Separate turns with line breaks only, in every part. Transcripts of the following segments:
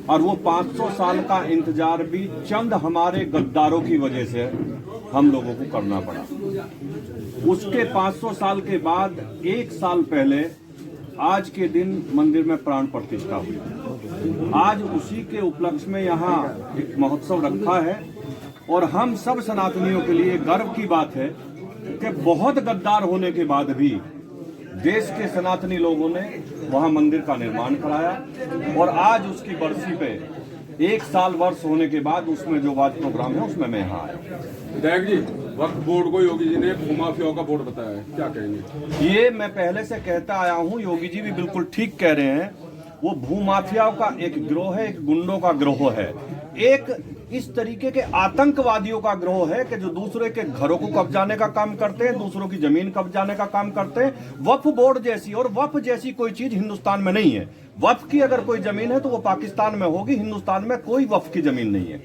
और वो 500 साल का इंतजार भी चंद हमारे गद्दारों की वजह से हम लोगों को करना पड़ा। उसके 500 साल के बाद 1 साल पहले आज के दिन मंदिर में प्राण प्रतिष्ठा हुई। आज उसी के उपलक्ष्य में यहाँ एक महोत्सव रखा है और हम सब सनातनियों के लिए गर्व की बात है कि बहुत गद्दार होने के बाद भी देश के सनातनी लोगों ने वहां मंदिर का निर्माण कराया और आज उसकी बरसी पे 1 साल वर्ष होने के बाद उसमें जो आज प्रोग्राम है उसमें मैं यहाँ आया।
विधायक जी, वक्फ बोर्ड को योगी जी ने भूमाफियाओं का बोर्ड बताया है, क्या कहेंगे?
ये मैं पहले से कहता आया हूँ, योगी जी भी बिल्कुल ठीक कह रहे हैं। वो भूमाफियाओं का एक गिरोह है, एक गुंडों का गिरोह है, एक इस तरीके के आतंकवादियों का गिरोह है कि जो दूसरे के घरों को कब्जाने का काम करते हैं, दूसरों की जमीन कब्जाने का काम करते हैं। वक्फ बोर्ड जैसी और वक्फ जैसी कोई चीज हिंदुस्तान में नहीं है। वक्फ की अगर कोई जमीन है तो वो पाकिस्तान में होगी, हिंदुस्तान में कोई वक्फ की जमीन नहीं है।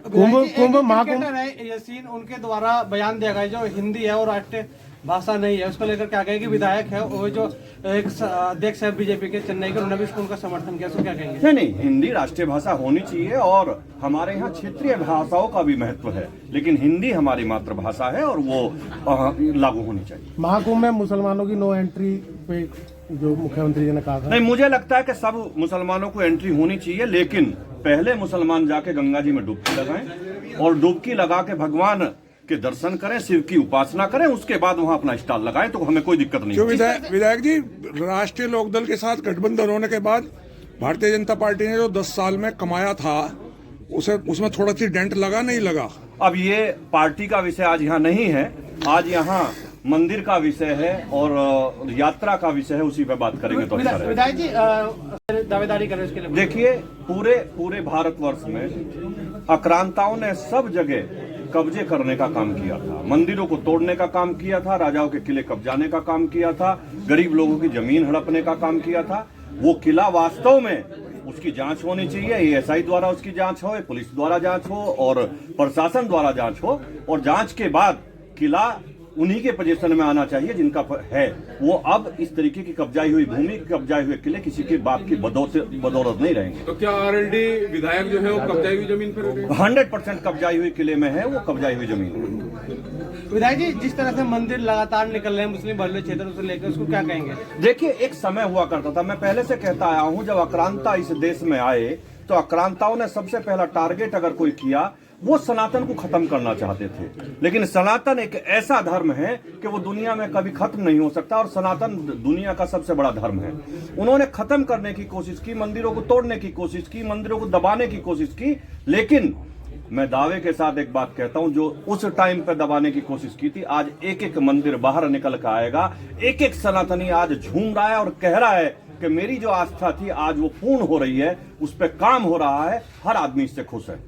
कुंभ महाकुंभ है यासीन, उनके द्वारा बयान दिया गया जो हिंदी है और राष्ट्रीय भाषा नहीं है, उसको लेकर क्या कहेंगे? विधायक है वो जो एक अध्यक्ष है बीजेपी के चेन्नई के, उन्होंने भी उसको उनका समर्थन किया, उसको क्या कहेंगे?
नहीं, हिंदी राष्ट्रीय भाषा होनी चाहिए और हमारे यहाँ क्षेत्रीय भाषाओं का भी महत्व है, लेकिन हिंदी हमारी मातृभाषा है और वो लागू होनी चाहिए।
महाकुंभ में मुसलमानों की नो एंट्री पे जो मुख्यमंत्री जी ने कहा था,
नहीं, मुझे लगता है कि सब मुसलमानों को एंट्री होनी चाहिए, लेकिन पहले मुसलमान जाके गंगा जी में डुबकी लगाएं और डुबकी लगा के भगवान के दर्शन करें, शिव की उपासना करें, उसके बाद वहां अपना स्टॉल लगाएं तो हमें कोई दिक्कत नहीं।
विधायक जी, राष्ट्रीय लोकदल के साथ गठबंधन होने के बाद भारतीय जनता पार्टी ने जो 10 साल में कमाया था उसमें थोड़ा सी डेंट लगा नहीं लगा?
अब ये पार्टी का विषय आज यहाँ नहीं है, आज यहाँ मंदिर का विषय है और यात्रा का विषय है, उसी पे बात करेंगे तो अच्छा रहेगा।
विधायक जी दावेदारी करें उसके लिए।
देखिए, पूरे भारतवर्ष में आक्रांताओं ने सब जगह कब्जे करने का काम किया था, मंदिरों को तोड़ने का काम किया था, राजाओं के किले कब्जाने का काम किया था, गरीब लोगों की जमीन हड़पने का काम किया था। वो किला वास्तव में उसकी जांच होनी चाहिए, एएसआई द्वारा उसकी जांच हो, पुलिस द्वारा जांच हो और प्रशासन द्वारा जांच हो और जांच के बाद किला उन्हीं के पोजीशन में आना चाहिए जिनका है। वो अब इस तरीके की कब्जाई हुई भूमि, कब्जाए हुए किले किसी के बाप की बदौलत नहीं रहेंगे।
तो क्या आरएलडी विधायक जो है वो कब्जाई हुई जमीन पर
100% कब्जाई हुई किले में है, वो कब्जाई हुई जमीन।
विधायक जी, जिस तरह से मंदिर लगातार निकल रहे हैं मुस्लिम बहुल्य क्षेत्रों से लेकर, उसको क्या कहेंगे?
देखिए, एक समय हुआ करता था, मैं पहले से कहता आया हूं, जब आक्रांता इस देश में आए तो आक्रांताओं ने सबसे पहला टारगेट अगर कोई किया वो सनातन को खत्म करना चाहते थे। लेकिन सनातन एक ऐसा धर्म है कि वो दुनिया में कभी खत्म नहीं हो सकता और सनातन दुनिया का सबसे बड़ा धर्म है। उन्होंने खत्म करने की कोशिश की, मंदिरों को तोड़ने की कोशिश की, मंदिरों को दबाने की कोशिश की, लेकिन मैं दावे के साथ एक बात कहता हूं, जो उस टाइम पर दबाने की कोशिश की थी, आज एक एक मंदिर बाहर निकल कर आएगा। एक एक सनातनी आज झूम रहा है और कह रहा है कि मेरी जो आस्था थी आज वो पूर्ण हो रही है, उस पर काम हो रहा है, हर आदमी इससे खुश है।